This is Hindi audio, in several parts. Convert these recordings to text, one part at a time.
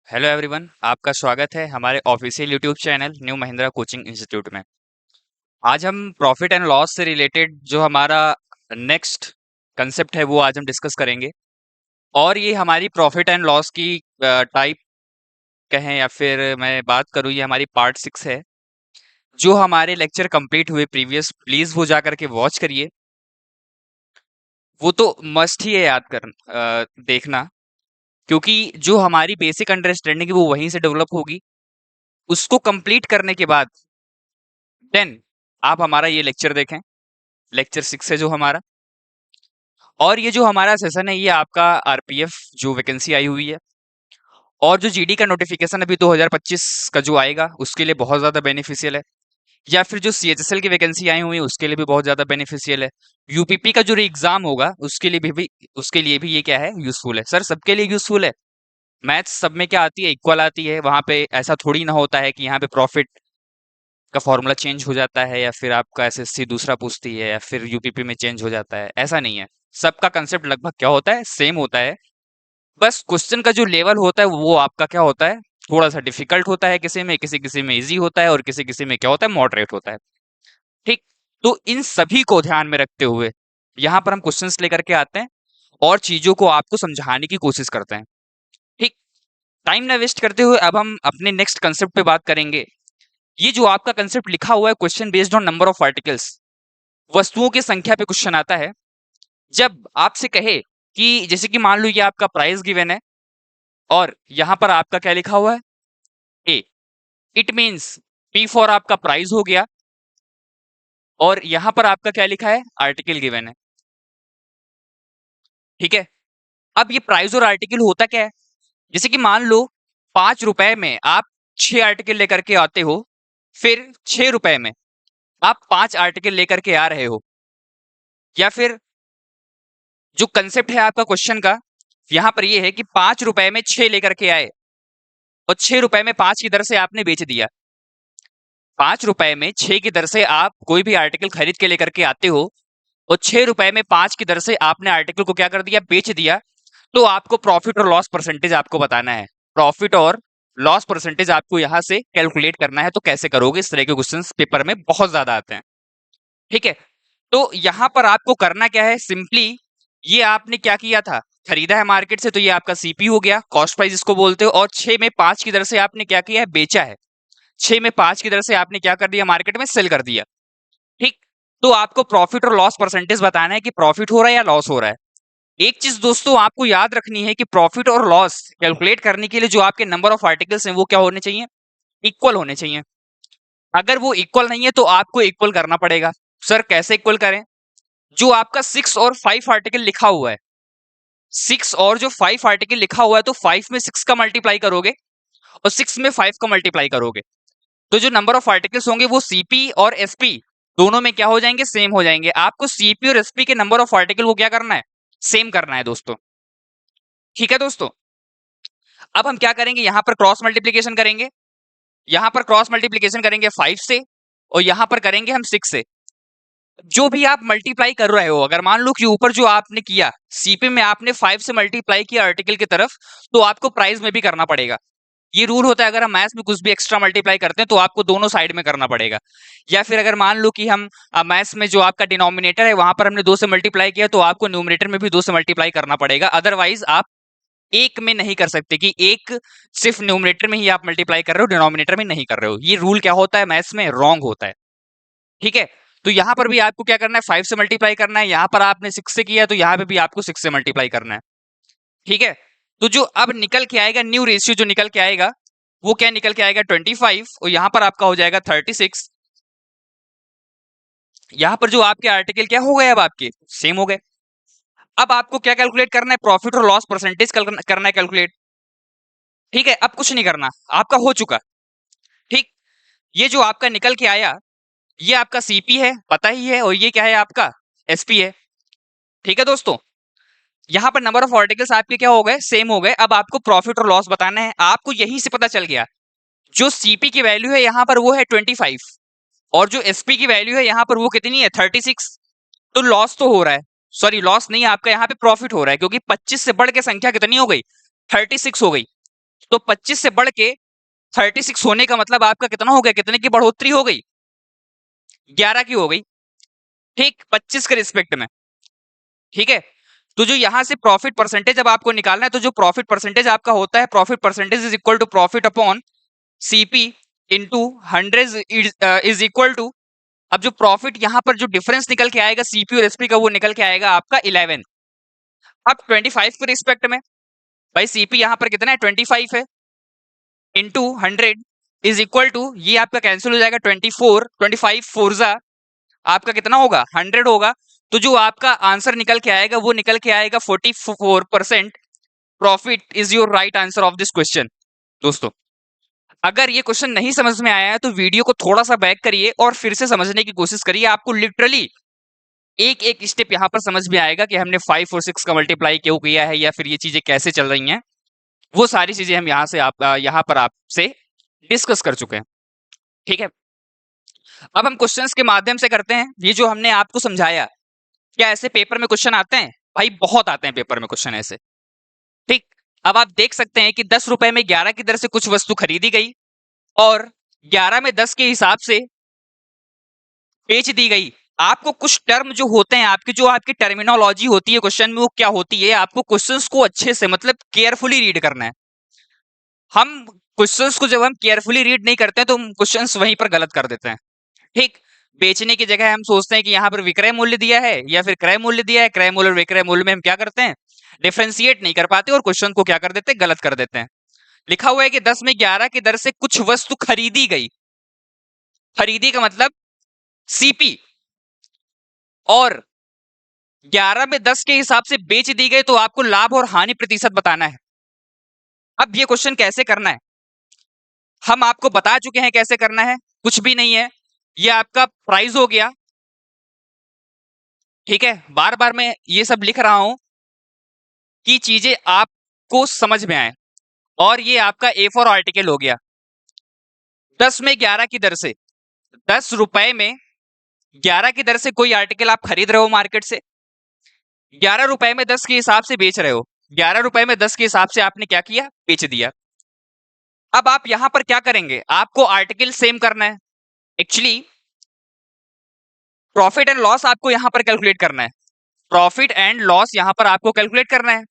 हेलो एवरीवन, आपका स्वागत है हमारे official YouTube channel new Mahindra coaching institute में। आज हम प्रॉफिट एंड लॉस से रिलेटेड जो हमारा नेक्स्ट कंसेप्ट है वो आज हम डिस्कस करेंगे। और ये हमारी प्रॉफिट एंड लॉस की टाइप कहें या फिर मैं बात करूँ, ये हमारी पार्ट 6 है। जो हमारे लेक्चर कंप्लीट हुए प्रीवियस, प्लीज वो जा करके वॉच करिए। वो तो मस्ट ही है याद कर देखना, क्योंकि जो हमारी बेसिक अंडरस्टैंडिंग है वो वहीं से डेवलप होगी। उसको कंप्लीट करने के बाद देन आप हमारा ये लेक्चर देखें, लेक्चर 6 है जो हमारा। और ये जो हमारा सेशन है ये आपका आरपीएफ जो वैकेंसी आई हुई है और जो जीडी का नोटिफिकेशन अभी 2025 का जो आएगा उसके लिए बहुत ज्यादा बेनिफिशियल है। या फिर जो सीएचएसएल की वैकेंसी आई हुई है उसके लिए भी बहुत ज्यादा बेनिफिशियल है। यूपीपी का जो एग्जाम होगा उसके लिए भी ये क्या है, यूजफुल है। सर सबके लिए यूजफुल है। मैथ्स सब में क्या आती है, इक्वल आती है। वहां पे ऐसा थोड़ी ना होता है कि यहाँ पे प्रॉफिट का फॉर्मूला चेंज हो जाता है या फिर आपका एसएससी दूसरा पूछती है या फिर यूपीपी में चेंज हो जाता है, ऐसा नहीं है। सबका कंसेप्ट लगभग क्या होता है, सेम होता है। बस क्वेश्चन का जो लेवल होता है वो आपका क्या होता है, थोड़ा सा डिफिकल्ट होता है। किसी में किसी किसी में इजी होता है और किसी किसी में क्या होता है, मॉडरेट होता है। ठीक। तो इन सभी को ध्यान में रखते हुए यहाँ पर हम क्वेश्चंस लेकर के आते हैं और चीजों को आपको समझाने की कोशिश करते हैं। ठीक। टाइम ना वेस्ट करते हुए अब हम अपने नेक्स्ट कंसेप्ट पे बात करेंगे। ये जो आपका कंसेप्ट लिखा हुआ है, question based on number of articles, वस्तुओं की संख्या पे क्वेश्चन आता है। जब आपसे कहे कि जैसे कि मान लो ये आपका प्राइस गिवन है और यहां पर आपका क्या लिखा हुआ है, ए, इट मींस पी फॉर आपका प्राइस हो गया और यहां पर आपका क्या लिखा है, आर्टिकल गिवन है। ठीक है। अब ये प्राइस और आर्टिकल होता क्या है, जैसे कि मान लो 5 रुपए में आप 6 आर्टिकल लेकर के आते हो, फिर 6 रुपए में आप 5 आर्टिकल लेकर के आ रहे हो। या फिर जो कंसेप्ट है आपका क्वेश्चन का यहां पर ये है कि 5 रुपए में 6 लेकर के आए और 6 रुपए में 5 की दर से आपने बेच दिया। 5 रुपए में 6 की दर से आप कोई भी आर्टिकल खरीद के लेकर के आते हो और 6 रुपए में 5 की दर से आपने आर्टिकल को क्या कर दिया, बेच दिया। तो आपको प्रॉफिट और लॉस परसेंटेज आपको बताना है। प्रॉफिट और लॉस परसेंटेज आपको यहां से कैलकुलेट करना है। तो कैसे करोगे, इस तरह के क्वेश्चन पेपर में बहुत ज्यादा आते हैं। ठीक है। तो यहां पर आपको करना क्या है, सिंपली ये आपने क्या किया था, खरीदा है मार्केट से, तो ये आपका सीपी हो गया, कॉस्ट प्राइस इसको बोलते हो। और 6 में 5 की दर से आपने क्या किया है, बेचा है। 6 में 5 की दर से आपने क्या कर दिया, मार्केट में सेल कर दिया। ठीक। तो आपको प्रॉफिट और लॉस परसेंटेज बताना है कि प्रॉफिट हो रहा है या लॉस हो रहा है। एक चीज दोस्तों आपको याद रखनी है कि प्रॉफिट और लॉस कैलकुलेट करने के लिए जो आपके नंबर ऑफ आर्टिकल्स हैं वो क्या होने चाहिए, इक्वल होने चाहिए। अगर वो इक्वल नहीं है तो आपको इक्वल करना पड़ेगा। सर कैसे इक्वल करें, जो आपका 6 और 5 आर्टिकल लिखा हुआ है, 6 और जो 5 आर्टिकल लिखा हुआ है, तो 5 में 6 का मल्टीप्लाई करोगे और 6 में 5 का मल्टीप्लाई करोगे, तो जो नंबर ऑफ आर्टिकल्स होंगे वो सीपी और एसपी दोनों में क्या हो जाएंगे, सेम हो जाएंगे। आपको सीपी और एसपी के नंबर ऑफ आर्टिकल को क्या करना है, सेम करना है दोस्तों। ठीक है दोस्तों। अब हम क्या करेंगे, यहां पर क्रॉस मल्टीप्लीकेशन करेंगे। यहां पर क्रॉस मल्टीप्लीकेशन करेंगे 5 से और यहां पर करेंगे हम 6 से। जो भी आप मल्टीप्लाई कर रहे हो, अगर मान लो कि ऊपर जो आपने किया सीपी में आपने 5 से मल्टीप्लाई किया आर्टिकल की तरफ, तो आपको प्राइस में भी करना पड़ेगा। ये रूल होता है, अगर हम मैथ्स में कुछ भी एक्स्ट्रा मल्टीप्लाई करते हैं तो आपको दोनों साइड में करना पड़ेगा। या फिर अगर मान लो कि हम मैथ्स में जो आपका डिनोमिनेटर है वहां पर हमने 2 से मल्टीप्लाई किया, तो आपको न्यूमरेटर में भी 2 से मल्टीप्लाई करना पड़ेगा। अदरवाइज आप एक में नहीं कर सकते कि एक सिर्फ न्यूमरेटर में ही आप मल्टीप्लाई कर रहे हो, डिनोमिनेटर में नहीं कर रहे हो। ये रूल क्या होता है, मैथ्स में रॉन्ग होता है। ठीक है। तो यहां पर भी आपको क्या करना है, 5 से मल्टीप्लाई करना है। यहां पर आपने 6 से किया है तो यहां पे भी आपको 6 से मल्टीप्लाई करना है। ठीक है। तो जो अब निकल के आएगा, न्यू रेशियो जो निकल के आएगा वो क्या निकल के आएगा, 25, और यहां पर आपका हो जाएगा 36। यहां पर जो आपके आर्टिकल क्या हो गए, अब आपके सेम हो गए। अब आपको क्या कैलकुलेट करना है, प्रॉफिट और लॉस परसेंटेज करना है कैलकुलेट। ठीक है। अब कुछ नहीं करना, आपका हो चुका। ठीक। ये जो आपका निकल के आया ये आपका सीपी है, पता ही है, और ये क्या है, आपका एसपी है। ठीक है दोस्तों। यहां पर नंबर ऑफ आर्टिकल्स आपके क्या हो गए, सेम हो गए। अब आपको प्रॉफिट और लॉस बताना है। आपको यहीं से पता चल गया, जो सीपी की वैल्यू है यहां पर वो है 25 और जो एसपी की वैल्यू है यहां पर वो कितनी है, 36। तो लॉस तो हो रहा है, सॉरी लॉस नहीं, आपका यहां पे प्रॉफिट हो रहा है, क्योंकि 25 से बढ़ के संख्या कितनी हो गई, 36 हो गई। तो 25 से बढ़ के 36 होने का मतलब आपका कितना हो गया, कितने की बढ़ोतरी हो गई, 11 की हो गई, ठीक, 25 के रिस्पेक्ट में। ठीक है, तो जो यहां से प्रॉफिट परसेंटेज अब आपको निकालना है, तो जो प्रॉफिट परसेंटेज आपका होता है, profit percentage is equal to profit upon CP into 100 is equal to, अब जो प्रॉफिट यहां पर जो डिफरेंस निकल के आएगा सीपी और एसपी का, वो निकल के आएगा आपका 11। अब 25 के रिस्पेक्ट में भाई सीपी यहां पर कितना है, 25 है, इंटू 100 इज इक्वल टू, ये आपका कैंसिल हो जाएगा, 24, 25 फोरजा आपका कितना होगा, 100 होगा। तो जो आपका आंसर निकल के आएगा वो निकल के आएगा 44%। Profit is your right answer of this question. दोस्तों, अगर ये क्वेश्चन नहीं समझ में आया है तो वीडियो को थोड़ा सा बैक करिए और फिर से समझने की कोशिश करिए, आपको लिटरली एक एक स्टेप यहां पर समझ में आएगा कि हमने 5 और 6 का मल्टीप्लाई क्यों किया है, या फिर ये चीजें कैसे चल रही हैं। वो सारी चीजें हम यहां पर आपसे डिस्कस कर चुके हैं। ठीक है, अब हम क्वेश्चंस के माध्यम से करते हैं ये जो हमने आपको समझाया। क्या ऐसे पेपर में क्वेश्चन आते हैं? भाई बहुत आते हैं पेपर में क्वेश्चन ऐसे। ठीक, अब आप देख सकते हैं कि 10 रुपए में 11 की दर से कुछ वस्तु खरीदी गई और 11 में 10 के हिसाब से बेच दी गई। आपको कुछ टर्म जो होते हैं, आपकी जो आपकी टर्मिनोलॉजी होती है क्वेश्चन में, वो क्या होती है, आपको क्वेश्चंस को अच्छे से मतलब केयरफुली रीड करना है। हम क्वेश्चंस को जब हम केयरफुली रीड नहीं करते हैं तो हम क्वेश्चंस वहीं पर गलत कर देते हैं। ठीक, बेचने की जगह हम सोचते हैं कि यहाँ पर विक्रय मूल्य दिया है या फिर क्रय मूल्य दिया है, क्रय मूल्य और विक्रय मूल्य में हम क्या करते हैं, डिफरेंशिएट नहीं कर पाते और क्वेश्चन को क्या कर देते हैं, गलत कर देते हैं। लिखा हुआ है कि 10 में 11 की दर से कुछ वस्तु खरीदी गई, खरीदी का मतलब सीपी, और 11 में 10 के हिसाब से बेच दी गई, तो आपको लाभ और हानि प्रतिशत बताना है। अब ये क्वेश्चन कैसे करना है हम आपको बता चुके हैं, कैसे करना है, कुछ भी नहीं है, ये आपका प्राइस हो गया। ठीक है, बार बार मैं ये सब लिख रहा हूं कि चीजें आपको समझ में आए, और ये आपका ए फॉर आर्टिकल हो गया। 10 में 11 की दर से, 10 रुपए में 11 की दर से कोई आर्टिकल आप खरीद रहे हो मार्केट से, 11 रुपए में 10 के हिसाब से बेच रहे हो, 11 रुपए में 10 के हिसाब से आपने क्या किया, बेच दिया। अब आप यहां पर क्या करेंगे, आपको आर्टिकल सेम करना है। एक्चुअली प्रॉफिट एंड लॉस आपको यहां पर कैलकुलेट करना है, प्रॉफिट एंड लॉस यहां पर आपको कैलकुलेट करना है।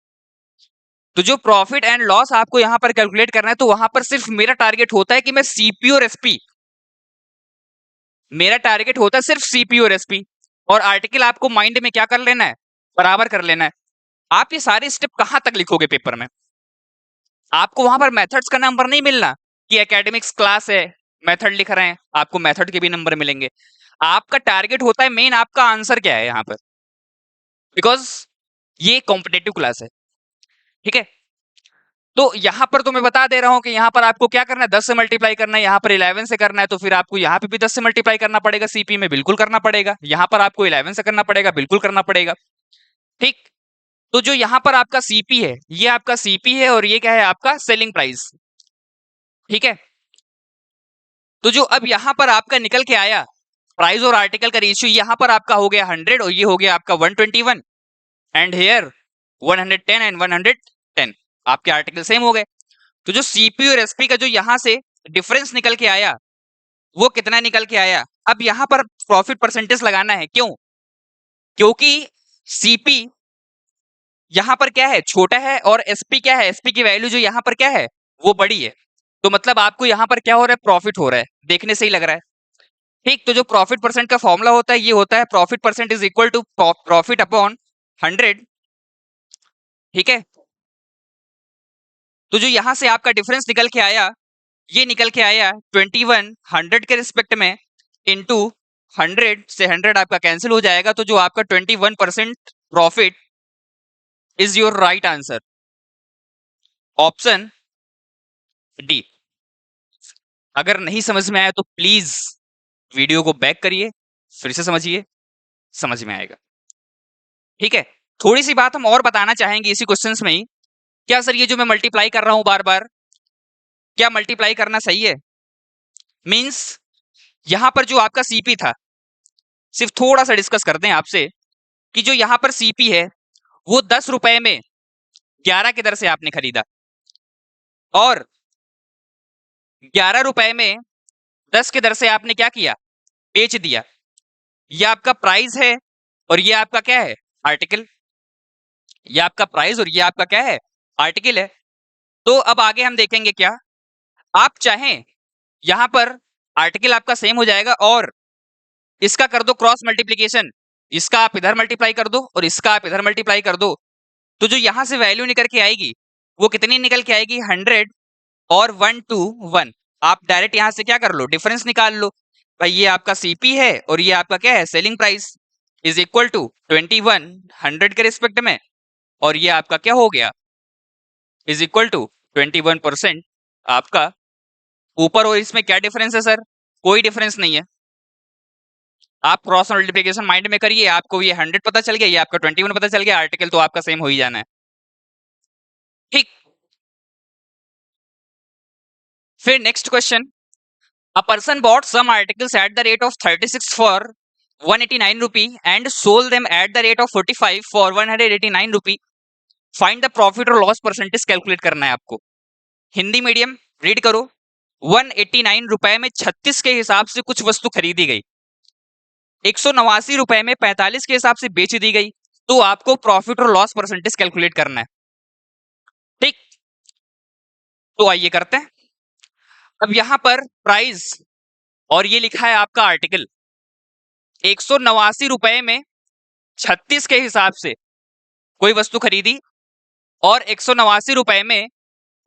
तो जो प्रॉफिट एंड लॉस आपको यहां पर कैलकुलेट करना है, तो वहां पर सिर्फ मेरा टारगेट होता है कि मैं सीपी और एसपी, मेरा टारगेट होता है सिर्फ सीपी और एसपी, और आर्टिकल आपको माइंड में क्या कर लेना है, बराबर कर लेना है। आप ये सारे स्टेप कहां तक लिखोगे पेपर में, आपको वहां पर मेथड्स का नंबर नहीं मिलना कि एकेडमिक्स क्लास है मेथड लिख रहे हैं, आपको मेथड के भी नंबर मिलेंगे। आपका टारगेट होता है मेन, आपका आंसर क्या है यहां पर, बिकॉज ये कॉम्पिटेटिव क्लास है। ठीक है, तो यहां पर तो मैं बता दे रहा हूं कि यहां पर आपको क्या करना है, 10 से मल्टीप्लाई करना है, यहां पर 11 से करना है, तो फिर आपको यहां पे भी 10 से मल्टीप्लाई करना पड़ेगा, सीपी में बिल्कुल करना पड़ेगा, यहां पर आपको 11 से करना पड़ेगा, बिल्कुल करना पड़ेगा। ठीक, तो जो यहां पर आपका सीपी है, ये आपका सीपी है, और ये क्या है, आपका सेलिंग प्राइस। ठीक है, तो जो अब यहां पर आपका निकल के आया प्राइस और आर्टिकल का रेशियो, यहां पर आपका हो गया 100 और ये हो गया आपका 121, एंड हियर 110 एंड 110, आपके आर्टिकल सेम हो गए। तो जो सीपी और एसपी का जो यहां से डिफरेंस निकल के आया, वो कितना निकल के आया। अब यहां पर प्रॉफिट परसेंटेज लगाना है, क्यों, क्योंकि सीपी यहां पर क्या है, छोटा है, और एसपी क्या है, एसपी की वैल्यू जो यहां पर क्या है, वो बड़ी है। तो मतलब आपको यहां पर क्या हो रहा है, प्रॉफिट हो रहा है, देखने से ही लग रहा है। ठीक, तो जो प्रॉफिट परसेंट का फॉर्मूला होता है, ये होता है profit percent is equal to profit upon 100। ठीक है, तो जो यहां से आपका डिफरेंस निकल के आया, ये निकल के आया 21 100 के रिस्पेक्ट में, इंटू 100 से 100 आपका कैंसिल हो जाएगा, तो जो आपका 21% profit is your right answer, option D. अगर नहीं समझ में आया तो प्लीज वीडियो को बैक करिए, फिर से समझिए, समझ में आएगा। ठीक है, थोड़ी सी बात हम और बताना चाहेंगे इसी क्वेश्चंस में ही। क्या सर ये जो मैं मल्टीप्लाई कर रहा हूं बार बार, क्या मल्टीप्लाई करना सही है, मींस यहां पर जो आपका सीपी था, सिर्फ थोड़ा सा डिस्कस कर दें आपसे कि जो यहां पर सीपी है वो 10 रुपए में 11 की दर से आपने खरीदा, और 11 रुपए में 10 के दर से आपने क्या किया, बेच दिया। ये आपका प्राइस है और ये आपका क्या है, आर्टिकल। ये आपका प्राइस और ये आपका क्या है, आर्टिकल है। तो अब आगे हम देखेंगे क्या, आप चाहें यहां पर आर्टिकल आपका सेम हो जाएगा और इसका कर दो क्रॉस मल्टीप्लीकेशन, इसका आप इधर मल्टीप्लाई कर दो और इसका आप इधर मल्टीप्लाई कर दो, तो जो यहां से वैल्यू निकल के आएगी वो कितनी निकल के आएगी, 100 और 1 to 1। आप डायरेक्ट यहां से क्या कर लो, डिफरेंस निकाल लो। भाई ये आपका सीपी है और ये आपका क्या है, selling price, is equal to 21 100 के रिस्पेक्ट में, और ये आपका क्या हो गया, इज इक्वल टू 21% आपका ऊपर। और इसमें क्या डिफरेंस है सर, कोई डिफरेंस नहीं है। आप क्रॉस मल्टीप्लिकेशन माइंड में करिए, आपको ये 100 पता चल गया, ये आपका 21 पता चल गया, आर्टिकल तो आपका सेम हो ही जाना है। ठीक, फिर next question, a person bought some articles at the rate of 36 for 189 rupee and sold them at the rate of 45 for 189 rupee, find the profit और लॉस परसेंटेज कैलकुलेट करना है आपको। हिंदी मीडियम, रीड करो। 189 रुपए में 36 के हिसाब से कुछ वस्तु खरीदी गई, 189 रुपए में 45 के हिसाब से बेच दी गई, तो आपको प्रॉफिट और लॉस परसेंटेज कैलकुलेट करना है। ठीक, तो आइए करते हैं। अब यहां पर प्राइस और ये लिखा है आपका आर्टिकल, 189 रुपए में 36 के हिसाब से कोई वस्तु खरीदी और 189 रुपए में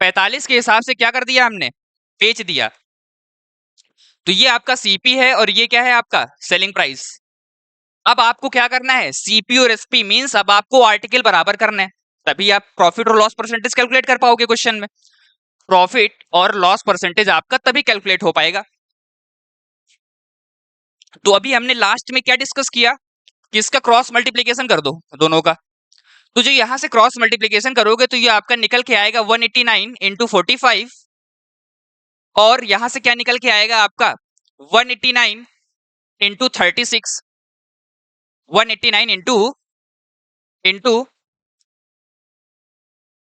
45 के हिसाब से क्या कर दिया हमने, बेच दिया। तो ये आपका सीपी है और ये क्या है आपका सेलिंग प्राइस। अब आपको क्या करना है, सीपी और एसपी मींस अब आपको आर्टिकल बराबर करना है, तभी आप प्रॉफिट और लॉस परसेंटेज कैलकुलेट कर पाओगे क्वेश्चन में। प्रॉफिट और लॉस परसेंटेज आपका तभी कैलकुलेट हो पाएगा। तो अभी हमने लास्ट में क्या डिस्कस किया कि इसका क्रॉस मल्टीप्लीकेशन कर दो दोनों का। तो जो यहां से क्रॉस मल्टीप्लीकेशन करोगे तो ये आपका निकल के आएगा 189 इंटू 45, और यहां से क्या निकल के आएगा आपका 189 इंटू 36, 189 इंटू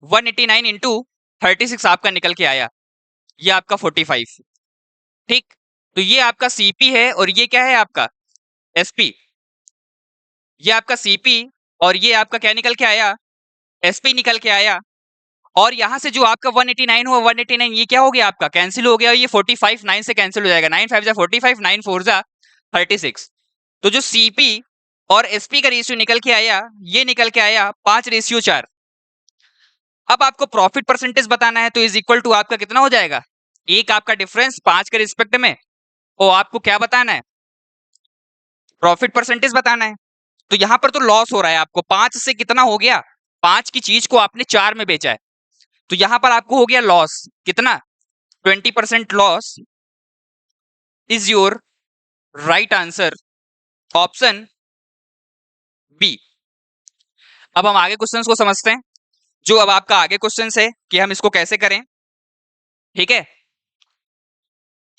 189 इंटू 36 आपका निकल के आया, ये आपका 45। ठीक, तो ये आपका सीपी है और ये क्या है आपका एसपी। ये आपका सीपी और ये आपका क्या निकल के आया, एसपी निकल के आया। और यहां से जो आपका 189 हुआ, 189 ये क्या हो गया आपका, कैंसिल हो गया। ये 45 9 से कैंसिल हो जाएगा, 9 5 जा 45, 9 4 जा 36। तो जो सीपी और एसपी का रेशियो निकल के आया, ये निकल के आया 5:4। अब आपको प्रॉफिट परसेंटेज बताना है, तो इज इक्वल टू आपका कितना हो जाएगा, एक आपका डिफरेंस 5 के रिस्पेक्ट में, और आपको क्या बताना है, प्रॉफिट परसेंटेज बताना है। तो यहां पर तो लॉस हो रहा है आपको, 5 से कितना हो गया, 5 की चीज को आपने 4 में बेचा है, तो यहां पर आपको हो गया लॉस कितना, 20% loss is your right answer, option B. अब हम आगे क्वेश्चंस को समझते हैं, जो अब आपका आगे क्वेश्चन है कि हम इसको कैसे करें। ठीक है,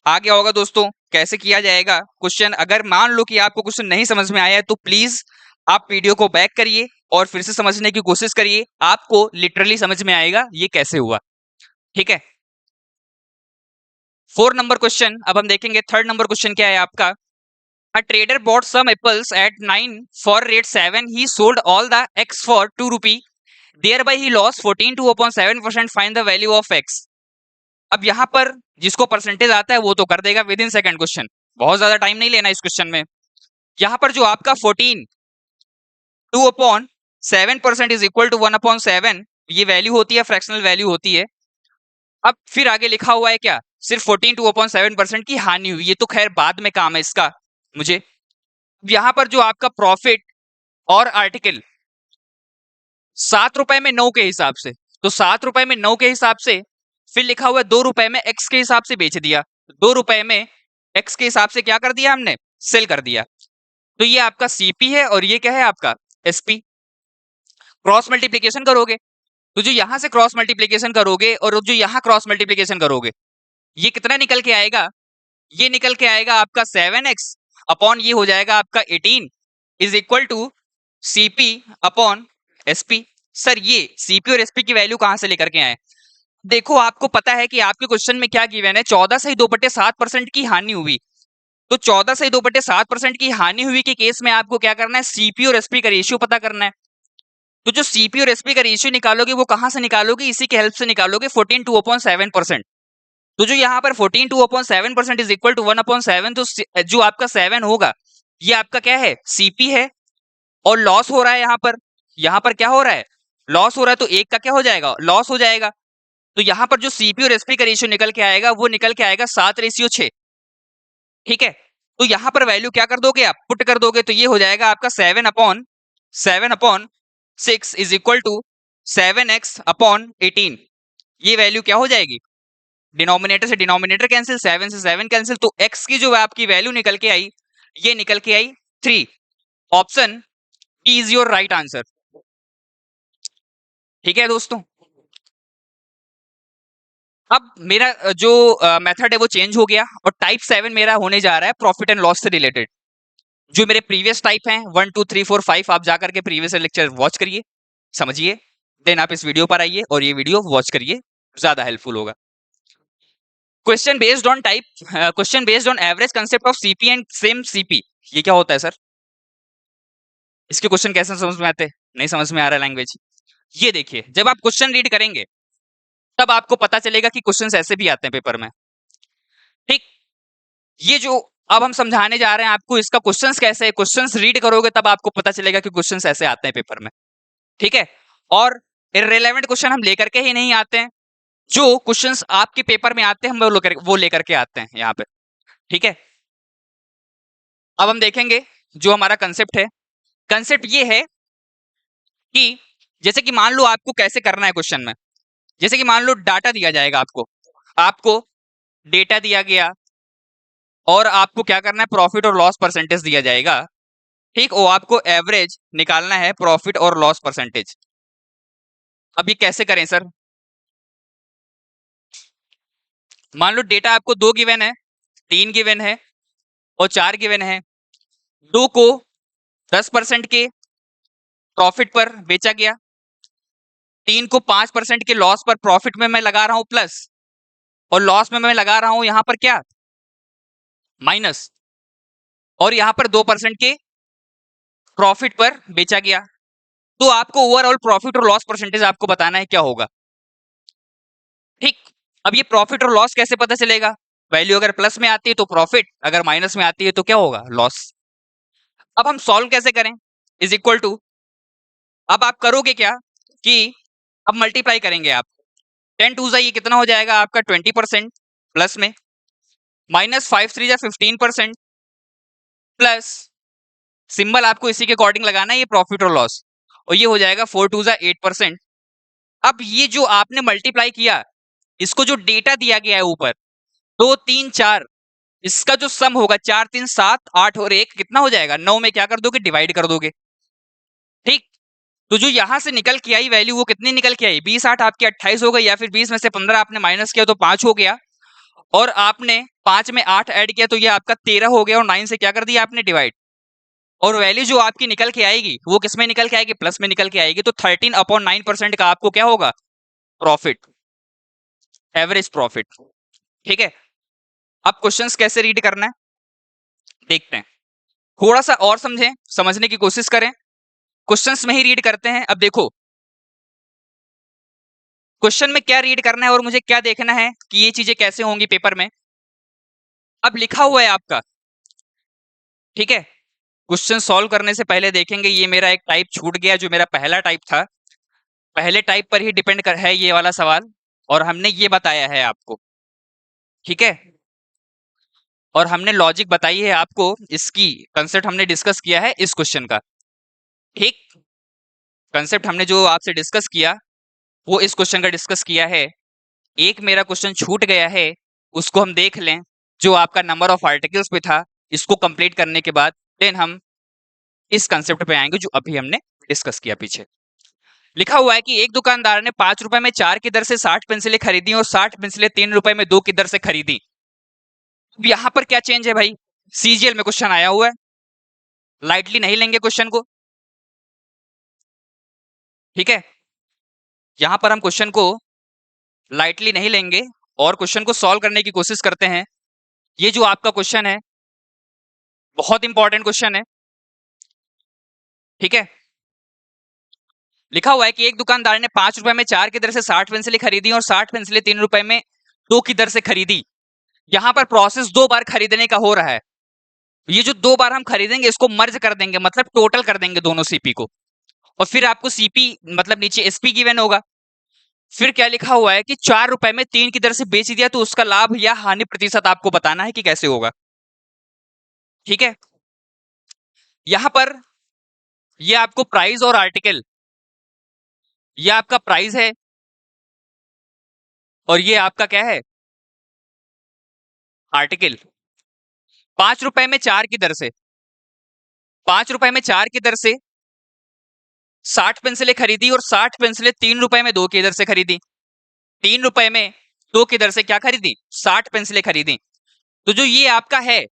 आगे होगा दोस्तों कैसे किया जाएगा क्वेश्चन। अगर मान लो कि आपको क्वेश्चन नहीं समझ में आया है तो प्लीज आप वीडियो को बैक करिए और फिर से समझने की कोशिश करिए, आपको लिटरली समझ में आएगा ये कैसे हुआ। ठीक है, 4 नंबर क्वेश्चन अब हम देखेंगे। 3rd नंबर क्वेश्चन क्या है आपका, a trader bought some apples at 9 for rate 7, he sold all the x for 2 rupee, thereby he lost 14.7%, find the value of x। अब यहां पर जिसको परसेंटेज आता है वो तो कर देगा विद इन सेकंड क्वेश्चन, बहुत ज्यादा टाइम नहीं लेना इस क्वेश्चन में। यहां पर जो आपका 14 2/7% इज इक्वल टू 1/7, ये वैल्यू होती है, फ्रैक्शनल वैल्यू होती है। अब फिर आगे लिखा हुआ है क्या, सिर्फ 14 2/7% की हानि हुई, ये तो खैर बाद में काम है इसका मुझे। यहां पर जो आपका प्रॉफिट और आर्टिकल 7 रुपए में 9 के हिसाब से, तो 7 रुपए में 9 के हिसाब से, फिर लिखा हुआ है 2 रुपए में x के हिसाब से बेच दिया, 2 रुपए में x के हिसाब से क्या कर दिया हमने, सेल कर दिया। तो ये आपका सीपी है और ये क्या है आपका एसपी। क्रॉस मल्टीप्लीकेशन करोगे तो जो यहां से क्रॉस मल्टीप्लीकेशन करोगे और जो यहां क्रॉस मल्टीप्लीकेशन करोगे, ये कितना निकल के आएगा, ये निकल के आएगा आपका 7x अपॉन ये हो जाएगा आपका 18 is equal to CP upon SP. Sir ये सीपी और एसपी की वैल्यू कहां से लेकर के आए, देखो आपको पता है कि आपके क्वेश्चन में क्या गिवन है, 14 से 2/7% की हानि हुई। तो 14 से 2/7% की हानि हुई के केस में आपको क्या करना है, सीपी और एसपी का रेशियो पता करना है। तो जो सीपी और एसपी का रेशियो निकालोगे वो कहां से निकालोगे, इसी की हेल्प से निकालोगे, 14/2/7%। तो जो यहाँ पर 14/2/7% इज इक्वल टू 1/7, तो जो आपका 7 होगा ये आपका क्या है, सीपी है। और लॉस हो रहा है यहाँ पर क्या हो रहा है, लॉस हो रहा है, तो एक का क्या हो जाएगा, लॉस हो जाएगा। तो यहाँ पर जो सीपी और एसपी का रेशियो निकल के आएगा वो निकल के आएगा 7:6। ठीक है, तो यहाँ पर वैल्यू क्या कर दोगे आप, पुट कर दोगे, तो ये हो जाएगा आपका 7/6 इज इक्वल टू 7x/18। ये वैल्यू क्या हो जाएगी, डिनोमिनेटर से डिनोमिनेटर कैंसिल, 7 से 7 कैंसिल, तो x की जो आपकी वैल्यू निकल के आई, ये निकल के आई 3। Option is your right answer. ठीक है दोस्तों, अब मेरा जो मेथड है वो चेंज हो गया और टाइप 7 मेरा होने जा रहा है प्रॉफिट एंड लॉस से रिलेटेड। जो मेरे प्रीवियस टाइप हैं 1 2 3 4 5, आप जाकर के प्रीवियस लेक्चर वॉच करिए, समझिए, देन आप इस वीडियो पर आइए और ये वीडियो वॉच करिए, ज्यादा हेल्पफुल होगा। Question based on type, question based on average concept of CP and same CP. ये क्या होता है सर, इसके क्वेश्चन कैसे समझ में आते हैं, नहीं समझ में आ रहा लैंग्वेज। ये देखिए, जब आप क्वेश्चन रीड करेंगे तब आपको पता चलेगा कि क्वेश्चंस ऐसे भी आते हैं पेपर में। ठीक, ये जो अब हम समझाने जा रहे हैं आपको, इसका क्वेश्चंस कैसे है, क्वेश्चंस रीड करोगे तब आपको पता चलेगा कि क्वेश्चंस ऐसे आते हैं पेपर में। ठीक है, और इररिलेवेंट क्वेश्चन हम लेकर के ही नहीं आते हैं, जो क्वेश्चंस आपके पेपर में आते हैं हम वो लेकर के आते हैं यहाँ पे। ठीक है, अब हम देखेंगे जो हमारा कंसेप्ट है। कंसेप्ट ये है कि जैसे कि मान लो आपको कैसे करना है क्वेश्चन में, जैसे कि मान लो डाटा दिया जाएगा आपको, आपको डेटा दिया गया और आपको क्या करना है, प्रॉफिट और लॉस परसेंटेज दिया जाएगा। ठीक, वो आपको एवरेज निकालना है प्रॉफिट और लॉस परसेंटेज। अब ये कैसे करें सर, मान लो डेटा आपको 2 गिवन है, 3 गिवन है और 4 गिवन है। 2 को 10% के प्रॉफिट पर बेचा गया, 3 को 5% के लॉस पर, प्रॉफिट में मैं लगा रहा हूं प्लस और लॉस में मैं लगा रहा हूं यहां पर क्या, माइनस, और यहां पर 2% के प्रॉफिट पर बेचा गया। तो आपको ओवरऑल प्रॉफिट और लॉस परसेंटेज आपको बताना है क्या होगा। ठीक, अब ये प्रॉफिट और लॉस कैसे पता चलेगा, वैल्यू अगर प्लस में आती है तो प्रॉफिट, अगर माइनस में आती है तो क्या होगा, लॉस। अब हम सॉल्व कैसे करें, इज इक्वल टू, अब आप करोगे क्या कि अब मल्टीप्लाई करेंगे आप, 10 2 ये कितना हो जाएगा आपका 20% प्लस में, माइनस 5 3 15% प्लस, सिंबल आपको इसी के अकॉर्डिंग लगाना है, ये प्रॉफिट और लॉस, और ये हो जाएगा 4 2 8%। अब ये जो आपने मल्टीप्लाई किया, इसको जो डेटा दिया गया है ऊपर 2 3 4, इसका जो सम होगा 4 3 7 8 और 1 कितना हो जाएगा, 9 में क्या कर दोगे, डिवाइड कर दोगे। ठीक, तो जो यहां से निकल के आई वैल्यू वो कितनी निकल के आई, 20 8 आपकी 28 हो गई, या फिर 20 में से 15 आपने माइनस किया तो 5 हो गया, और आपने 5 में 8 ऐड किया तो ये आपका 13 हो गया, और 9 से क्या कर दिया आपने, डिवाइड। और वैल्यू जो आपकी निकल के आएगी वो किस में निकल के आएगी, प्लस में निकल के आएगी। तो 13/9% का आपको क्या होगा, प्रॉफिट, एवरेज प्रॉफिट। ठीक है, अब क्वेश्चंस कैसे रीड करना है देखते हैं, थोड़ा सा और समझें, समझने की कोशिश करें, क्वेश्चंस में ही रीड करते हैं। अब देखो क्वेश्चन में क्या रीड करना है और मुझे क्या देखना है कि ये चीजें कैसे होंगी पेपर में। अब लिखा हुआ है आपका, ठीक है, क्वेश्चन सॉल्व करने से पहले देखेंगे, ये मेरा एक टाइप छूट गया जो मेरा पहला टाइप था, पहले टाइप पर ही डिपेंड कर है ये वाला सवाल, और हमने ये बताया है आपको। ठीक है, और हमने लॉजिक बताई है आपको, इसकी कंसेप्ट हमने डिस्कस किया है इस क्वेश्चन का। ठीक, कंसेप्ट हमने जो आपसे डिस्कस किया वो इस क्वेश्चन का डिस्कस किया है। एक मेरा क्वेश्चन छूट गया है, उसको हम देख लें, जो आपका नंबर ऑफ आर्टिकल्स पे था। इसको कंप्लीट करने के बाद देन हम इस कंसेप्ट पे आएंगे जो अभी हमने डिस्कस किया पीछे। लिखा हुआ है कि एक दुकानदार ने 5 रुपए में 4 की दर से 60 पेंसिलें खरीदी और 60 पेंसिलें 3 रुपए में 2 की दर से खरीदी। अब यहां पर क्या चेंज है भाई, सीजीएल में क्वेश्चन आया हुआ है, लाइटली नहीं लेंगे क्वेश्चन को। ठीक है, यहां पर हम क्वेश्चन को लाइटली नहीं लेंगे और क्वेश्चन को सॉल्व करने की कोशिश करते हैं। ये जो आपका क्वेश्चन है बहुत इंपॉर्टेंट क्वेश्चन है, ठीक है। लिखा हुआ है कि एक दुकानदार ने 5 रुपए में 4 की दर से 60 पेंसिलें खरीदी और 60 पेंसिलें 3 रुपए में 2 की दर से खरीदी। यहां पर प्रोसेस 2 बार खरीदने का हो रहा है। ये जो 2 बार हम खरीदेंगे इसको मर्ज कर देंगे, मतलब टोटल कर देंगे दोनों सीपी को, और फिर आपको सीपी मतलब नीचे एसपी गिवन होगा। फिर क्या लिखा हुआ है कि 4 रुपए में 3 की दर से बेच दिया, तो उसका लाभ या हानि प्रतिशत आपको बताना है कि कैसे होगा, ठीक है। यहां पर ये आपको प्राइस और आर्टिकल, ये आपका प्राइस है और ये आपका क्या है, आर्टिकल। 5 रुपए में 4 की दर से, 5 रुपए में 4 की दर से 60 पेंसिलें खरीदी और 60 पेंसिलें 3 रुपए में 2 की दर से खरीदी। 3 रुपए में 2 की दर से क्या खरीदी, 60 पेंसिलें खरीदी। तो जो ये आपका है,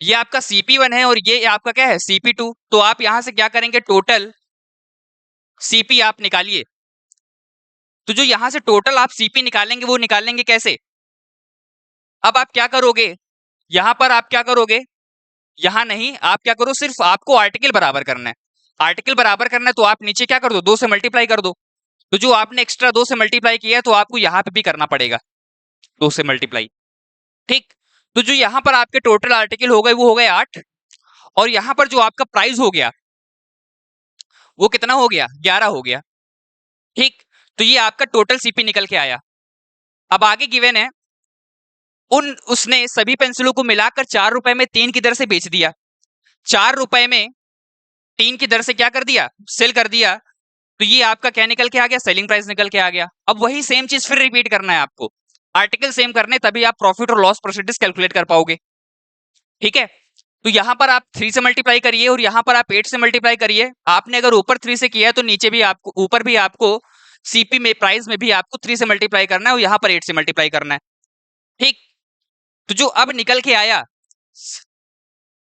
ये आपका CP1 है और ये आपका क्या है, CP2। तो आप यहां से क्या करेंगे, टोटल CP आप निकालिए। तो जो यहां से टोटल आप CP निकालेंगे वो निकालेंगे कैसे, अब आप क्या करोगे, यहां पर आप क्या करोगे, यहां नहीं, आप क्या करो, सिर्फ आपको आर्टिकल बराबर करना है। आर्टिकल बराबर करना है तो आप नीचे क्या कर दो, 2 से मल्टीप्लाई कर दो। तो जो आपने एक्स्ट्रा 2 से मल्टीप्लाई किया है तो आपको यहां पे भी करना पड़ेगा 2 से मल्टीप्लाई, ठीक। तो जो यहां पर आपके टोटल आर्टिकल हो गए वो हो गए 8, और यहां पर जो आपका प्राइस हो गया वो कितना हो गया, 11 हो गया, ठीक। तो ये आपका टोटल सीपी निकल के आया। अब आगे गिवन है, उसने सभी पेंसिलों को मिलाकर 4 रुपए में 3 की दर से बेच दिया। 4 रुपए में 3 की दर से क्या कर दिया, सेल कर दिया। तो ये आपका क्या निकल के आ गया, सेलिंग प्राइस निकल के आ गया। अब वही सेम चीज फिर रिपीट करना है आपको, आर्टिकल सेम करने, तभी आप प्रॉफिट और लॉस परसेंटेज कैलकुलेट कर पाओगे, ठीक है। तो यहां पर आप 3 से मल्टीप्लाई करिए और यहां पर आप 8 से मल्टीप्लाई करिए। आपने अगर ऊपर 3 से किया है तो नीचे भी आपको, ऊपर भी आपको सीपी में, प्राइस में भी आपको 3 से मल्टीप्लाई करना है और यहां पर 8 से मल्टीप्लाई करना है, ठीक। तो जो अब निकल के आया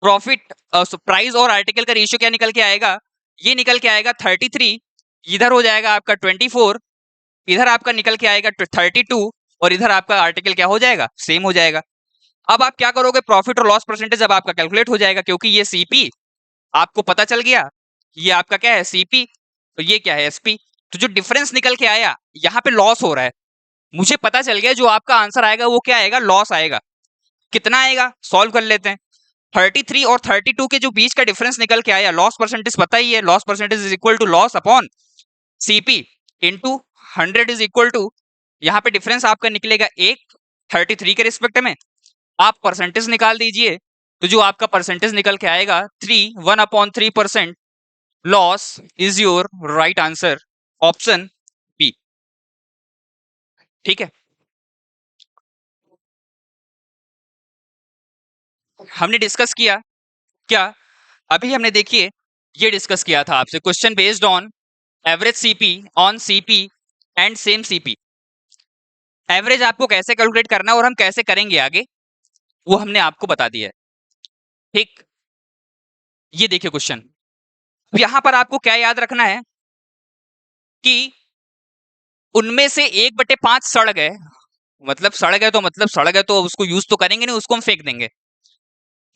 प्रॉफिट, प्राइस और आर्टिकल का रेशियो क्या निकल के आएगा, ये निकल के आएगा 33, इधर हो जाएगा आपका 24, इधर आपका निकल के आएगा 32, और इधर आपका आर्टिकल क्या हो जाएगा, सेम हो जाएगा। अब आप क्या करोगे, प्रॉफिट और लॉस परसेंटेज अब आपका कैलकुलेट हो जाएगा, क्योंकि ये सीपी आपको पता चल गया, ये आपका क्या है, सीपी, तो ये क्या है, एसपी। तो जो डिफरेंस निकल के आया, यहाँ पे लॉस हो रहा है, मुझे पता चल गया जो आपका आंसर आएगा वो क्या आएगा, लॉस आएगा। कितना आएगा, सॉल्व कर लेते हैं। 33 और 32 के जो बीच का डिफरेंस निकल के आया, लॉस परसेंटेज पता ही है, loss percentage is equal to loss upon CP into 100 is equal to, यहाँ पे डिफरेंस आपका निकलेगा 1 33 के रिस्पेक्ट में, आप परसेंटेज निकाल दीजिए। तो जो आपका परसेंटेज निकल के आएगा 1/3%, loss is your right answer, option B, ठीक है। हमने डिस्कस किया क्या, अभी हमने देखिए ये डिस्कस किया था आपसे, question based on average CP on CP and same CP. Average आपको कैसे कैलकुलेट करना है और हम कैसे करेंगे आगे, वो हमने आपको बता दिया है, ठीक। ये देखिए क्वेश्चन, यहां पर आपको क्या याद रखना है कि उनमें से 1/5 सड़ गए, मतलब सड़ गए तो मतलब सड़ गए तो उसको यूज तो करेंगे नहीं, उसको हम फेंक देंगे।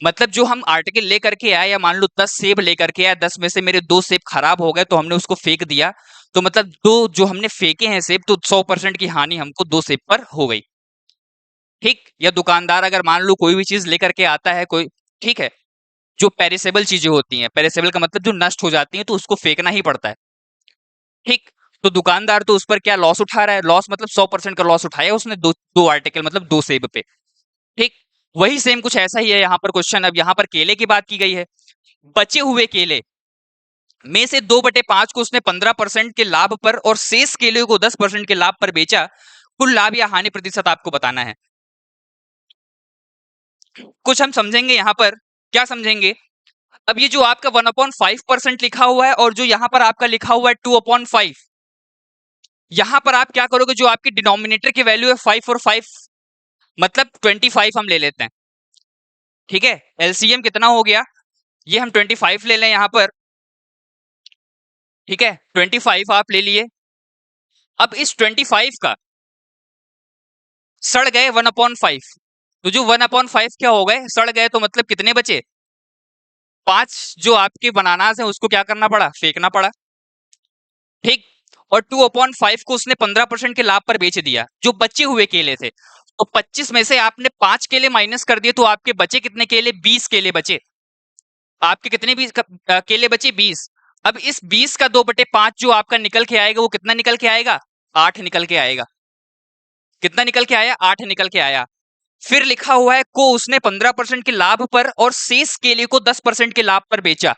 मतलब जो हम आर्टिकल लेकर के आए, या मान लो 10 सेब लेकर के आए, 10 में से मेरे 2 सेब खराब हो गए तो हमने उसको फेंक दिया, तो मतलब दो जो हमने फेंके हैं सेब, तो 100% की हानि हमको 2 सेब पर हो गई, ठीक। या दुकानदार अगर मान लो कोई भी चीज लेकर के आता है कोई, ठीक है, जो पेरिसेबल चीजें होती हैं, पेरिसेबल का मतलब जो नष्ट हो जाती हैं, तो उसको फेंकना ही पड़ता है, ठीक। तो दुकानदार तो उस पर क्या लॉस उठा रहा है, लॉस मतलब 100% का लॉस उठाया उसने, दो दो आर्टिकल मतलब 2 सेब पे, ठीक। वही सेम कुछ ऐसा ही है यहाँ पर क्वेश्चन। अब यहाँ पर केले की बात की गई है, बचे हुए केले में से 2/5 को उसने 15% के लाभ पर और शेष केले को 10% के लाभ पर बेचा, कुल लाभ या हानि प्रतिशत आपको बताना है। कुछ हम समझेंगे यहाँ पर, क्या समझेंगे, अब ये जो आपका 1/5% लिखा हुआ है और जो यहाँ पर आपका लिखा हुआ है 2/5, यहां पर आप क्या करोगे, जो आपकी डिनोमिनेटर की वैल्यू है 5 और 5 मतलब 25 हम ले लेते हैं, ठीक है। एलसीएम कितना हो गया, ये हम 25 ले लें यहां पर, ठीक है, 25 आप ले लिए। अब इस 25 का सड़ गए 1/5। तो जो 1/5 क्या हो गए, सड़ गए, तो मतलब कितने बचे, 5 जो आपके बनानास हैं उसको क्या करना पड़ा, फेंकना पड़ा, ठीक। और 2/5 को उसने 15% के लाभ पर बेच दिया, जो बचे हुए केले थे। तो 25 में से आपने 5 केले माइनस कर दिए, तो आपके बचे कितने केले, 20 केले बचे। आपके कितने केले बचे, 20। अब इस 20 का 2/5 जो आपका निकल के आएगा, वो कितना निकल के आएगा, 8 निकल के आएगा। कितना निकल के आया, 8 निकल के आया। फिर लिखा हुआ है को उसने 15% के लाभ पर और शेष केले को 10% के लाभ पर बेचा।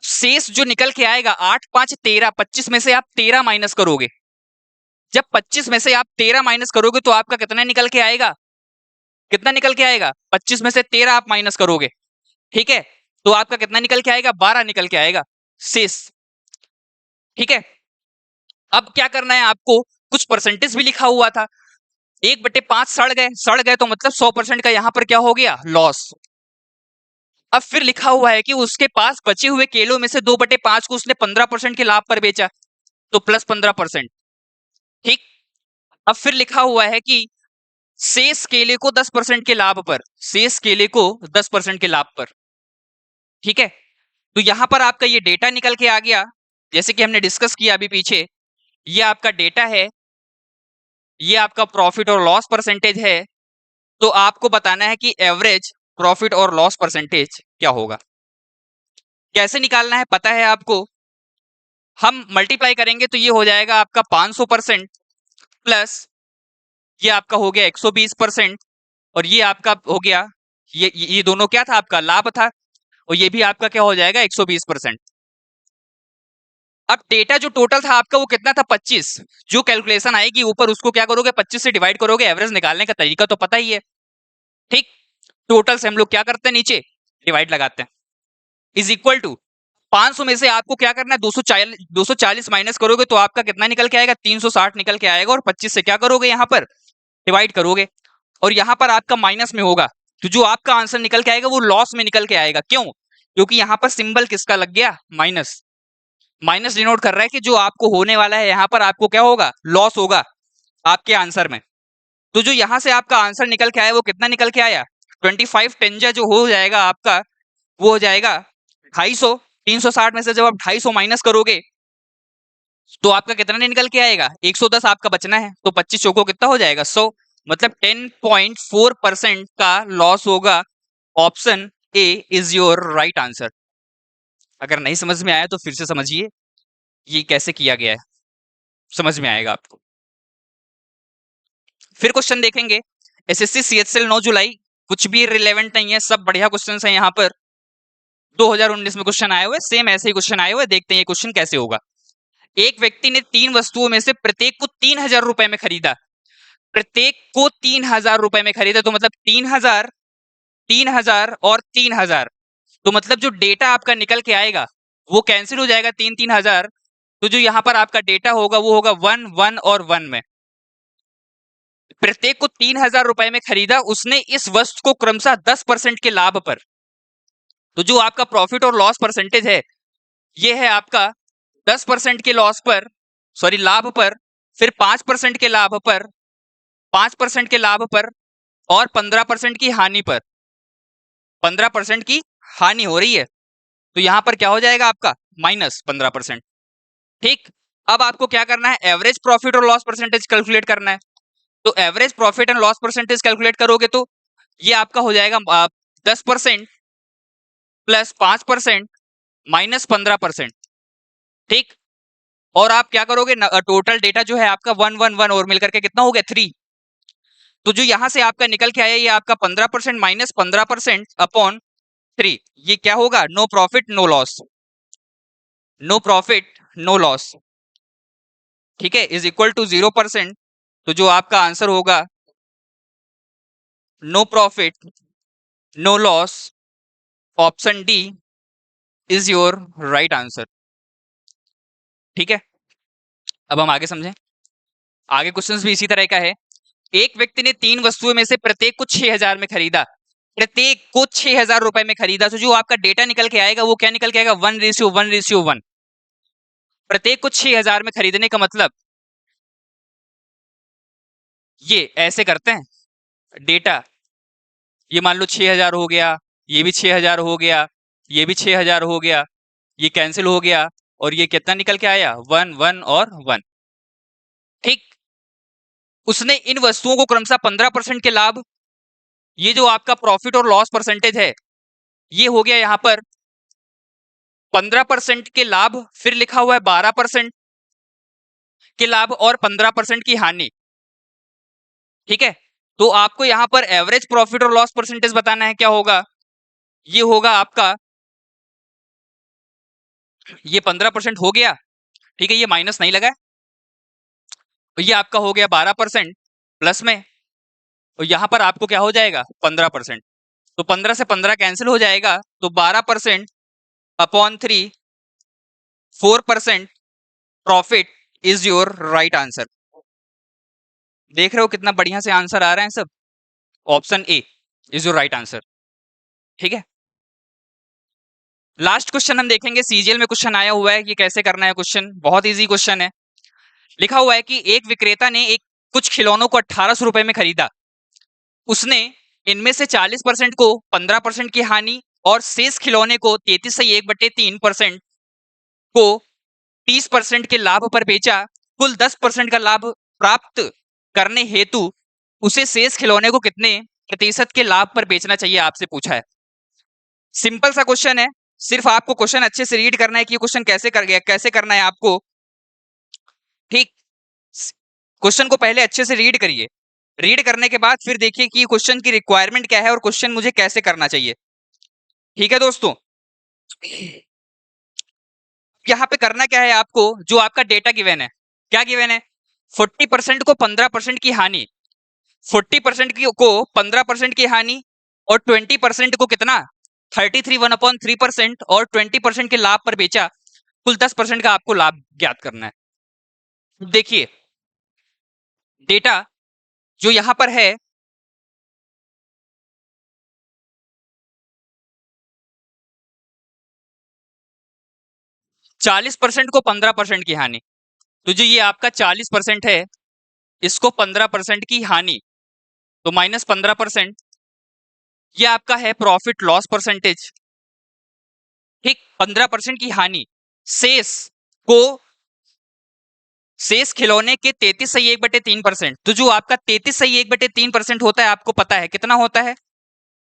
शेष जो निकल के आएगा, 8 5 13, 25 में से आप 13 माइनस करोगे। जब 25 में से आप 13 माइनस करोगे तो आपका कितना निकल के आएगा, कितना निकल के आएगा, 25 में से 13 आप माइनस करोगे, ठीक है। तो आपका कितना निकल के आएगा, 12 निकल के आएगा शेष, ठीक है। अब क्या करना है आपको, कुछ परसेंटेज भी लिखा हुआ था, 1/5 सड़ गए तो मतलब 100% का यहां पर क्या हो गया, लॉस। अब फिर लिखा हुआ है कि उसके पास बचे हुए केलों में से 2/5 को उसने 15% के लाभ पर बेचा, तो प्लस 15%, ठीक। अब फिर लिखा हुआ है कि शेष केले को 10% के लाभ पर, शेष केले को 10% के लाभ पर, ठीक है। तो यहां पर आपका ये डेटा निकल के आ गया, जैसे कि हमने डिस्कस किया अभी पीछे, ये आपका डेटा है, ये आपका प्रॉफिट और लॉस परसेंटेज है। तो आपको बताना है कि एवरेज प्रॉफिट और लॉस परसेंटेज क्या होगा। कैसे निकालना है पता है आपको, हम मल्टीप्लाई करेंगे तो ये हो जाएगा आपका 500% प्लस ये आपका हो गया 120%, और ये आपका हो गया, ये दोनों क्या था, आपका लाभ था, और ये भी आपका क्या हो जाएगा, 120%। अब डेटा जो टोटल था आपका वो कितना था, 25। जो कैलकुलेशन आएगी ऊपर उसको क्या करोगे, 25 से डिवाइड करोगे, एवरेज निकालने का तरीका तो पता ही है, ठीक। टोटल से हम लोग क्या करते हैं, नीचे डिवाइड लगाते हैं, इज इक्वल टू 500 में से आपको क्या करना है, 240 माइनस करोगे तो आपका कितना निकल के आएगा, 360 निकल के आएगा, और 25 से क्या करोगे, यहां पर डिवाइड करोगे, और यहां पर आपका माइनस में होगा, तो जो आपका आंसर निकल के आएगा वो लॉस में निकल के आएगा। क्यों, क्योंकि यहां पर सिंबल किसका लग गया, माइनस। माइनस डिनोट कर रहा है कि जो आपको होने वाला है, यहां पर आपको क्या होगा, लॉस होगा आपके आंसर में। तो जो यहां से आपका आंसर निकल के आया वो कितना निकल के आया, 25 टेंजा जो हो जाएगा आपका, वो हो जाएगा 250। 360 में से जब आप 250 माइनस करोगे तो आपका कितना निकल के आएगा, 110 आपका बचना है, तो 25 चौको कितना हो जाएगा, 100। मतलब 10.4% का लॉस होगा। Option A is your right answer. अगर नहीं समझ में आया तो फिर से समझिए ये कैसे किया गया है, समझ में आएगा आपको। फिर क्वेश्चन देखेंगे, एसएससी सीएचएल 9 जुलाई, कुछ भी रिलेवेंट नहीं है, सब बढ़िया क्वेश्चन है यहाँ पर, 2019 में क्वेश्चन आए हुए, सेम ऐसे ही क्वेश्चन आए हुए। देखते हैं ये क्वेश्चन कैसे होगा। एक व्यक्ति ने 3 वस्तुओं में से प्रत्येक को 3000 रुपए में खरीदा, प्रत्येक को 3000 रुपए में खरीदा, तो मतलब 3000, 3000 और 3000, तो मतलब जो डेटा आपका निकल के आएगा वो कैंसिल हो जाएगा, 3-3000। तो जो यहां पर आपका डेटा होगा वो होगा 1 1 और 1 में। प्रत्येक को 3000 रुपए में खरीदा उसने इस वस्तु को क्रमशः 10% के लाभ पर। तो जो आपका प्रॉफिट और लॉस परसेंटेज है ये है आपका 10% के लॉस पर, सॉरी लाभ पर, फिर 5% के लाभ पर, 5% के लाभ पर, और 15% की हानि पर। 15% की हानि हो रही है, तो यहां पर क्या हो जाएगा आपका, -15%, ठीक। अब आपको क्या करना है, एवरेज प्रॉफिट और लॉस परसेंटेज कैलकुलेट करना है। तो average profit and loss percentage calculate करोगे तो ये आपका हो जाएगा 10% प्लस 5% माइनस 15%, ठीक। और आप क्या करोगे, टोटल डेटा जो है आपका 1 1 1 और मिलकर के कितना हो गया, 3। तो जो यहां से आपका निकल के आया ये आपका 15% माइनस 15% अपॉन 3, ये क्या होगा, no profit no loss, no profit no loss, ठीक है, इज इक्वल टू 0%। तो जो आपका आंसर होगा no profit no loss, option D is your right answer, ठीक है। अब हम आगे समझें, आगे क्वेश्चंस भी इसी तरह का है। एक व्यक्ति ने 3 वस्तुओं में से प्रत्येक को 6000 में खरीदा, प्रत्येक को 6000 रुपए में खरीदा, तो जो आपका डेटा निकल के आएगा वो क्या निकल के आएगा, 1:1:1। प्रत्येक को 6000 में खरीदने का मतलब ये ऐसे करते हैं डेटा, ये मान लो 6000 हो गया, ये भी 6000 हो गया, ये भी 6000 हो गया, ये कैंसिल हो गया, और ये कितना निकल के आया, 1 1 और 1। ठीक, उसने इन वस्तुओं को क्रमशः 15% के लाभ, ये जो आपका प्रॉफिट और लॉस परसेंटेज है ये हो गया यहां पर 15% के लाभ, फिर लिखा हुआ है 12% के लाभ और 15% की हानि। ठीक है, तो आपको यहां पर एवरेज प्रॉफिट और लॉस परसेंटेज बताना है, क्या होगा, ये होगा आपका, ये 15% हो गया, ठीक है, ये माइनस नहीं लगा, तो ये आपका हो गया 12% प्लस में, और यहां पर आपको क्या हो जाएगा 15%, तो 15 से 15 कैंसिल हो जाएगा, तो 12% upon 3, 4% profit is your right answer. देख रहे हो कितना बढ़िया से आंसर आ रहे हैं सब, option A is your right answer. ठीक है, लास्ट क्वेश्चन हम देखेंगे, सीजीएल में क्वेश्चन आया हुआ है, ये कैसे करना है क्वेश्चन, बहुत इजी क्वेश्चन है। लिखा हुआ है कि एक विक्रेता ने एक कुछ खिलौनों को 1800 रुपए में खरीदा, उसने इनमें से 40% को 15% की हानि और शेष खिलौने को 33/1/3% को 30% के लाभ पर बेचा, कुल 10% का लाभ प्राप्त करने हेतु उसे शेष खिलौने को कितने प्रतिशत के लाभ पर बेचना चाहिए, आपसे पूछा है। सिंपल सा क्वेश्चन है, सिर्फ आपको क्वेश्चन अच्छे से रीड करना है कि ये क्वेश्चन कैसे कर गया, कैसे करना है आपको। ठीक, क्वेश्चन को पहले अच्छे से रीड करिए, रीड करने के बाद फिर देखिए कि क्वेश्चन की रिक्वायरमेंट क्या है और क्वेश्चन मुझे कैसे करना चाहिए। ठीक है दोस्तों, यहाँ पे करना क्या है आपको, जो आपका डेटा गिवन है, क्या गिवन है, 40% को 15% की हानि, 40% की को 15% की हानि और 20% को कितना 33 1/3% और 20% के लाभ पर बेचा, कुल 10% का आपको लाभ ज्ञात करना है। देखिए डेटा जो यहां पर है, चालीस परसेंट को 15% की हानि, तो जो ये आपका 40% है, इसको 15% की हानि, तो -15%, ये आपका है प्रॉफिट लॉस परसेंटेज। ठीक, 15% की हानि, शेष को, शेष खिलौने के 33/1/3%, तो जो आपका 33/1/3% होता है, आपको पता है कितना होता है,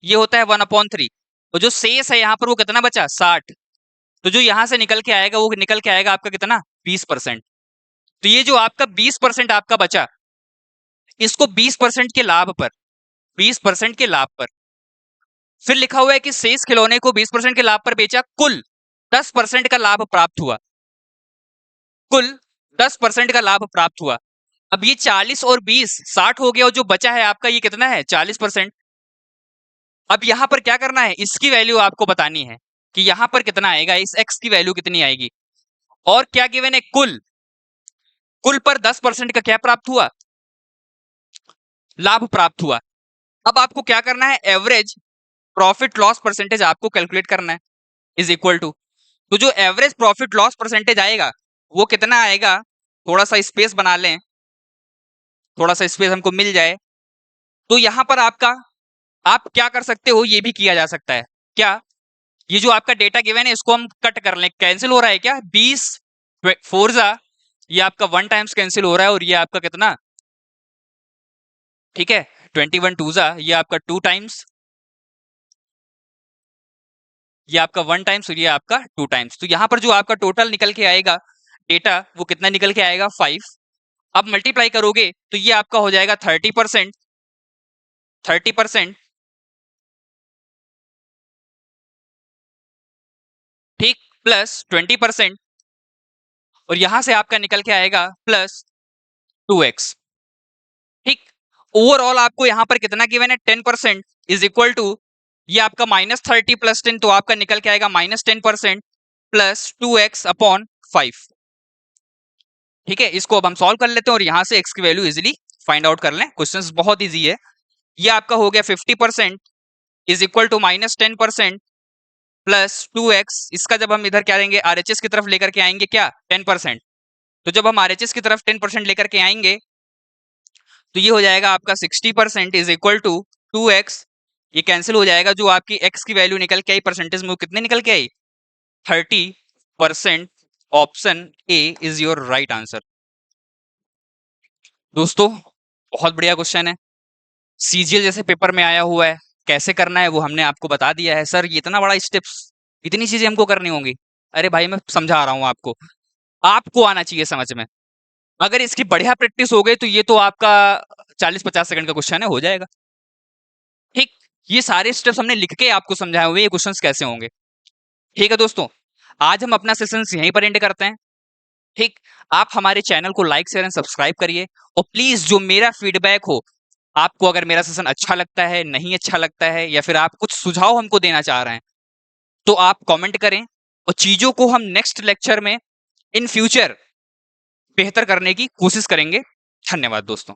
ये होता है 1/3, और जो शेष है यहाँ पर वो कितना बचा 60, तो जो यहां से निकल के आएगा वो निकल के आएगा आपका कितना 20%। तो ये जो आपका 20% आपका बचा, इसको 20% के लाभ पर, 20% के लाभ पर, फिर लिखा हुआ है कि शेष खिलौने को 20% के लाभ पर बेचा, कुल 10% का लाभ प्राप्त हुआ, कुल 10% का लाभ प्राप्त हुआ। अब ये 40 और 20 60 हो गया, और जो बचा है आपका ये कितना है 40%। अब यहां पर क्या करना है, इसकी वैल्यू आपको बतानी है कि यहां पर कितना आएगा, इस x की वैल्यू कितनी आएगी, और क्या गिवन है, कुल, कुल पर 10% का क्या प्राप्त हुआ, लाभ प्राप्त हुआ। अब आपको क्या करना है, एवरेज प्रॉफिट लॉस परसेंटेज आपको कैलकुलेट करना है, इज इक्वल टू, तो जो एवरेज प्रॉफिट लॉस परसेंटेज आएगा वो कितना आएगा, थोड़ा सा स्पेस बना लें, थोड़ा सा स्पेस हमको मिल जाए, तो यहां पर आपका, आप क्या कर सकते हो, ये भी किया जा सकता है, क्या, ये जो आपका डेटा गिवन है इसको हम कट कर लें, कैंसिल हो रहा है क्या, 20 4 जा, ये आपका 1 टाइम्स कैंसिल हो रहा है, और ये आपका कितना, ठीक है 21 2 जा, ये आपका 2 टाइम्स, ये आपका 1 टाइम्स, और ये आपका 2 टाइम्स, तो यहां पर जो आपका टोटल निकल के आएगा डेटा, वो कितना निकल के आएगा 5। अब मल्टीप्लाई करोगे तो ये आपका हो जाएगा 30%, 30%, ठीक, प्लस 20%, और यहां से आपका निकल के आएगा प्लस 2x। ठीक, ओवरऑल आपको यहां पर कितना गिवन है 10% इज इक्वल टू, ये आपका -30 + 10, तो आपका निकल के आएगा -10% प्लस 2x/5। ठीक है, इसको अब हम सॉल्व कर लेते हैं और यहां से x की वैल्यू इजीली फाइंड आउट कर लें, क्वेश्चंस बहुत इजी है। ये आपका हो गया 50% is equal to -10% plus 2x, इसका जब हम इधर क्या आएंगे RHS की तरफ लेकर के आएंगे क्या 10%, तो जब हम RHS की तरफ 10% लेकर के आएंगे तो ये हो जाएगा आपका 60% इज इक्वल टू 2x, ये कैंसिल हो जाएगा, जो आपकी x की वैल्यू निकल के आई परसेंटेज में, वो कितने निकल के आई? 30%। Option A is your right answer. दोस्तों बहुत बढ़िया क्वेश्चन है, सीजीएल जैसे पेपर में आया हुआ है, कैसे करना है वो हमने आपको बता दिया है। सर ये इतना बड़ा स्टेप्स, इतनी चीजें हमको करनी होंगी? अरे भाई मैं समझा रहा हूं आपको, आपको आना चाहिए समझ में। अगर इसकी बढ़िया प्रैक्टिस हो गई तो ये तो आपका 40-50 सेकंड का क्वेश्चन है, हो जाएगा। ठीक, ये सारे स्टेप्स हमने लिख के आपको समझाए हुए ये क्वेश्चंस कैसे होंगे। ठीक है दोस्तों, आज हम अपना सेशन यहीं पर एंड करते हैं। ठीक, आप हमारे चैनल को लाइक शेयर एंड सब्सक्राइब करिए, और प्लीज जो मेरा फीडबैक हो, आपको अगर मेरा सेशन अच्छा लगता है, नहीं अच्छा लगता है, या फिर आप कुछ सुझाव हमको देना चाह रहे हैं, तो आप कमेंट करें, और चीजों को हम नेक्स्ट लेक्चर में इन फ्यूचर बेहतर करने की कोशिश करेंगे। धन्यवाद दोस्तों।